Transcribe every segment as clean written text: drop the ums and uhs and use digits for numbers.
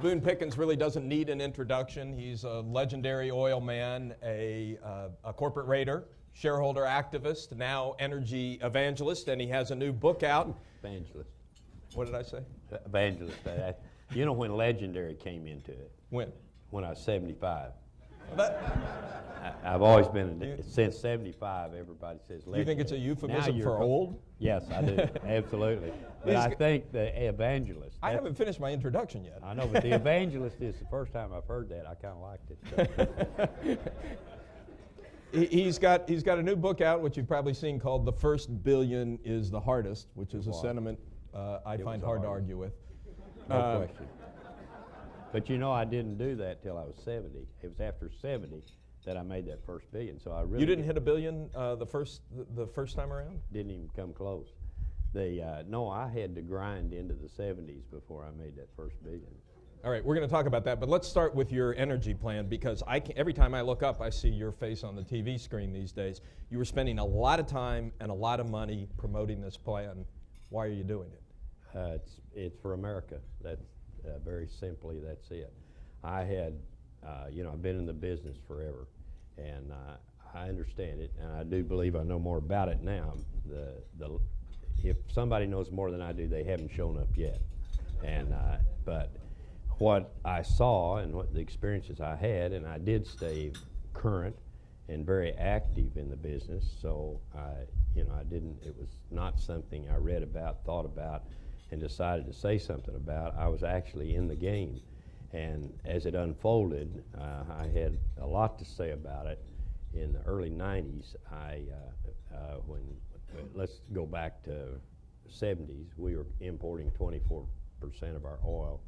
Boone Pickens really doesn't need an introduction. He's a legendary oil man, a corporate raider, shareholder activist, now energy evangelist, and he has a new book out. Evangelist. What did I say? Evangelist. You know when legendary came into it? When? When I was 75. That, I've always been, since 75, everybody says legendary. you think it's a euphemism for old? Yes, I do. Absolutely. But I think the evangelist. I haven't finished my introduction yet. I know, but the evangelist is the first time I've heard that. I kind of liked it. He's got a new book out, which you've probably seen, called "The First Billion is the Hardest," which is a sentiment I find hard to argue with. No question. But you know, I didn't do that till I was 70. It was after 70 that I made that first billion. So I really You didn't hit a billion the first time around? didn't even come close. No, I had to grind into the 70s before I made that first billion. All right, we're going to talk about that, but let's start with your energy plan, because every time I look up, I see your face on the TV screen these days. You were spending a lot of time and a lot of money promoting this plan. Why are you doing it? It's for America. That's very simply, that's it. I had, I've been in the business forever, and I understand it, and I do believe I know more about it now. If somebody knows more than I do, they haven't shown up yet. And but what I saw and what the experiences I had, and I did stay current and very active in the business. So I didn't. It was not something I read about, thought about, and decided to say something about. I was actually in the game, and as it unfolded, I had a lot to say about it. In the early '90s, let's go back to 70s, we were importing 24% of our oil.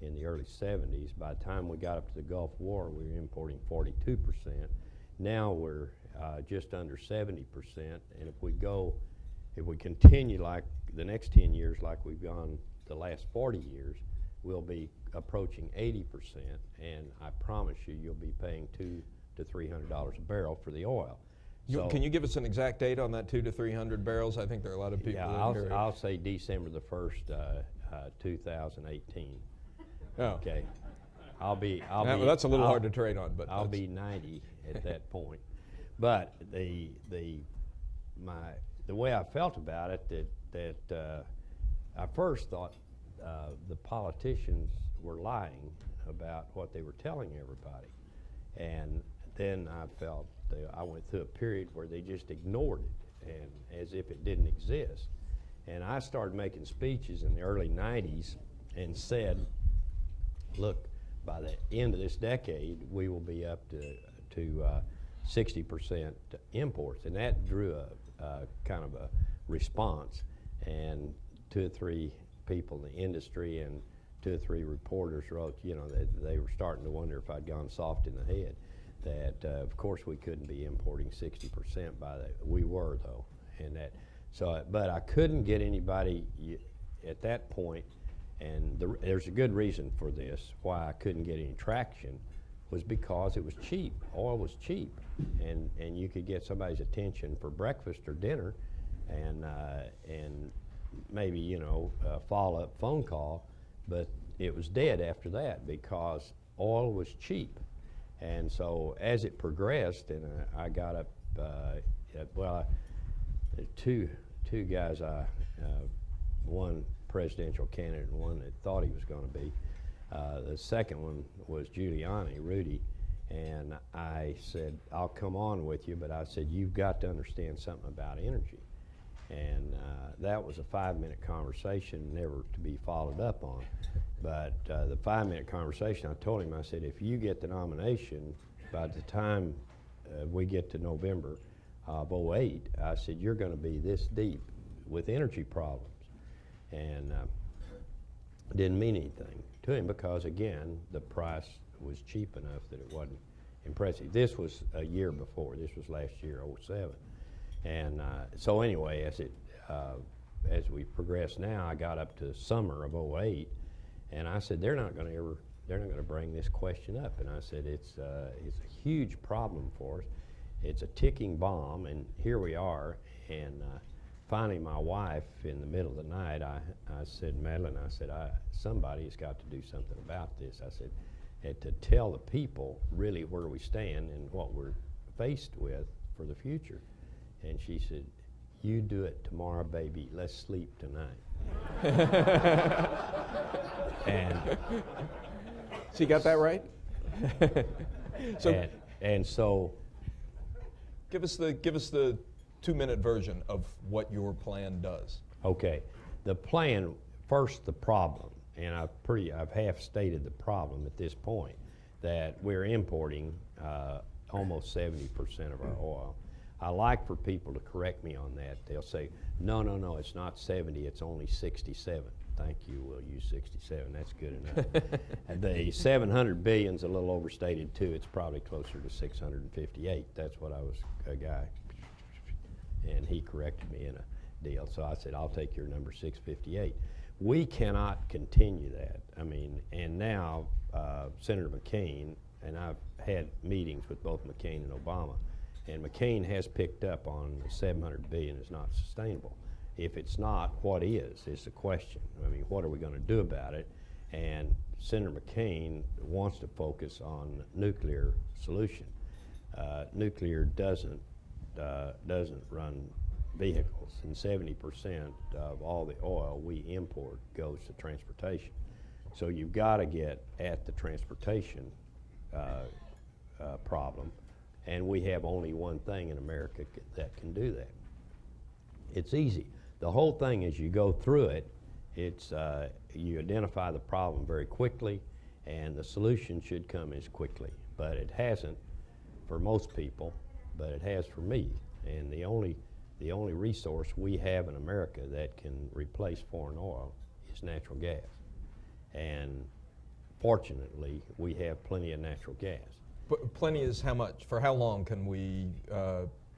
In the early 70s, by the time we got up to the Gulf War, we were importing 42%. Now we're just under 70%, and if we continue like the next 10 years like we've gone the last 40 years, we'll be approaching 80%, and I promise you'll be paying $200 to $300 a barrel for the oil. Can you give us an exact date on that 200 to 300 barrels? I think there are a lot of people. Yeah, I'll say December the 1st, 2018. Oh. Okay. That's a little hard to trade on, but I'll be 90 at that point. But the way I felt about it, that I first thought the politicians were lying about what they were telling everybody, and then I felt I went through a period where they just ignored it and as if it didn't exist. And I started making speeches in the early 90s and said, look, by the end of this decade, we will be up to 60% imports. And that drew a kind of a response. And 2 or 3 people in the industry and 2 or 3 reporters wrote, they were starting to wonder if I'd gone soft in the head. That of course we couldn't be importing 60% we were though, and but I couldn't get anybody at that point, and there's a good reason for this why I couldn't get any traction, was because it was cheap. Oil was cheap, and you could get somebody's attention for breakfast or dinner, and maybe a follow-up phone call, but it was dead after that because oil was cheap. And so as it progressed, and I got up, two guys, one presidential candidate and one that thought he was going to be. The second one was Giuliani, Rudy, and I said, I'll come on with you, but I said, you've got to understand something about energy. And that was a 5-minute conversation, never to be followed up on. But the 5-minute conversation, I told him, I said, if you get the nomination, by the time we get to November of '08, I said, you're going to be this deep with energy problems. And didn't mean anything to him because, again, the price was cheap enough that it wasn't impressive. This was a year before. This was last year, '07. And so anyway, as we progress now, I got up to summer of '08, and I said, they're not going to bring this question up. And I said, it's a huge problem for us. It's a ticking bomb, and here we are. And finally my wife, in the middle of the night, I said, Madeline, I said, somebody's got to do something about this. I said, and to tell the people really where we stand and what we're faced with for the future. And she said, you do it tomorrow, baby. Let's sleep tonight. And so you got that right? So so give us the 2-minute version of what your plan does. okay, the plan, first the problem, and I've half stated the problem at this point, that we're importing almost 70% of our oil. I like for people to correct me on that. They'll say, no, it's not 70, it's only 67. Thank you, we'll use 67, that's good enough. The 700 billion's a little overstated too. It's probably closer to 658. That's what I was, a guy, and he corrected me in a deal. So I said, I'll take your number, 658. We cannot continue that. I mean, and now Senator McCain, and I've had meetings with both McCain and Obama, and McCain has picked up on the 700 billion is not sustainable. If it's not, what is the question. I mean, what are we going to do about it? And Senator McCain wants to focus on nuclear solution. Nuclear doesn't run vehicles, and 70% of all the oil we import goes to transportation. So you've got to get at the transportation problem, and we have only one thing in America that can do that. It's easy. The whole thing is you go through it, it's you identify the problem very quickly, and the solution should come as quickly. But it hasn't for most people, but it has for me. And the only resource we have in America that can replace foreign oil is natural gas. And fortunately, we have plenty of natural gas. But plenty is how much? For how long can we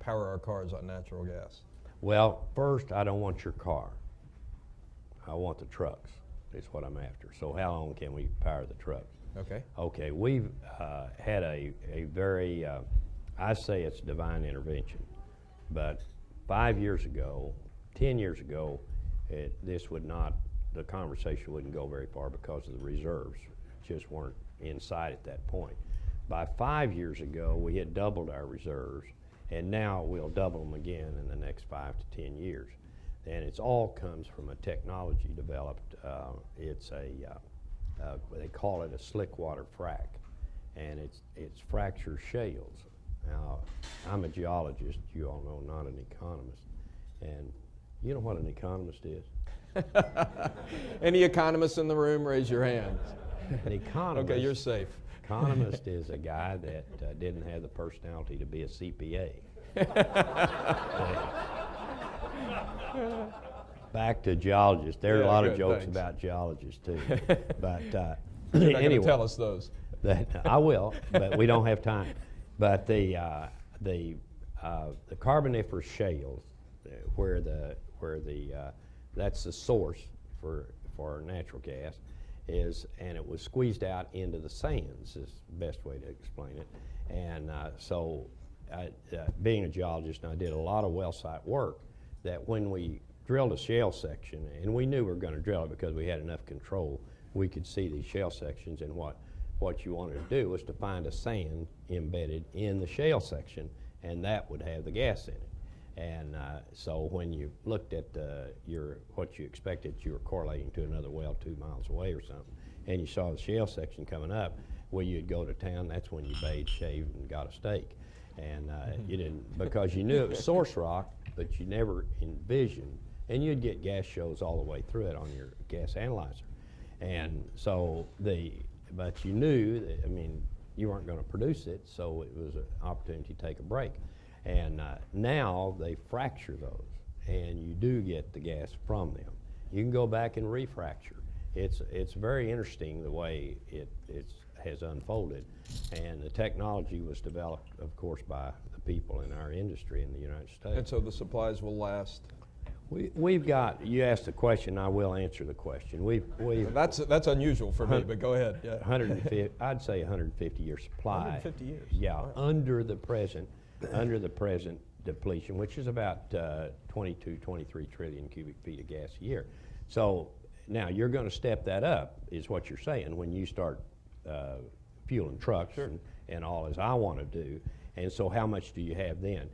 power our cars on natural gas? Well, first, I don't want your car. I want the trucks, is what I'm after. So how long can we power the trucks? Okay. Okay, we've had a very, I say it's divine intervention, but 5 years ago, 10 years ago, the conversation wouldn't go very far because of the reserves just weren't in sight at that point. By 5 years ago, we had doubled our reserves, and now we'll double them again in the next 5 to 10 years. And it's all comes from a technology developed. It's they call it a slick water frac, and it's fracture shales. Now, I'm a geologist, you all know, not an economist. And you know what an economist is? Any economists in the room, raise your hand. An economist. Okay, you're safe. Economist is a guy that didn't have the personality to be a CPA. Back to geologists. There are a lot of jokes about geologists too. But You're not anyway, going to tell us those. I will, but we don't have time. But the Carboniferous shales, where that's the source for natural gas, and it was squeezed out into the sands is the best way to explain it. And so being a geologist, I did a lot of well site work that when we drilled a shale section, and we knew we were going to drill it because we had enough control, we could see these shale sections, and what you wanted to do was to find a sand embedded in the shale section, and that would have the gas in it. And so when you looked at what you expected, you were correlating to another well 2 miles away or something, and you saw the shale section coming up, well, you'd go to town. That's when you bathed, shaved, and got a steak. And you didn't, because you knew it was source rock, but you never envisioned, and you'd get gas shows all the way through it on your gas analyzer. And so but you knew that, I mean, you weren't going to produce it, so it was an opportunity to take a break. And now they fracture those, and you do get the gas from them. You can go back and refracture. It's very interesting the way it has unfolded, and the technology was developed, of course, by the people in our industry in the United States. And so the supplies will last? We've got, you asked the question, I will answer the question. That's unusual for me, but go ahead. Yeah. 150, I'd say 150-year supply. 150 years. Yeah, wow. under the present depletion, which is about 22, 23 trillion cubic feet of gas a year. So now you're going to step that up, is what you're saying, when you start fueling trucks and all, as I want to do. And so how much do you have then?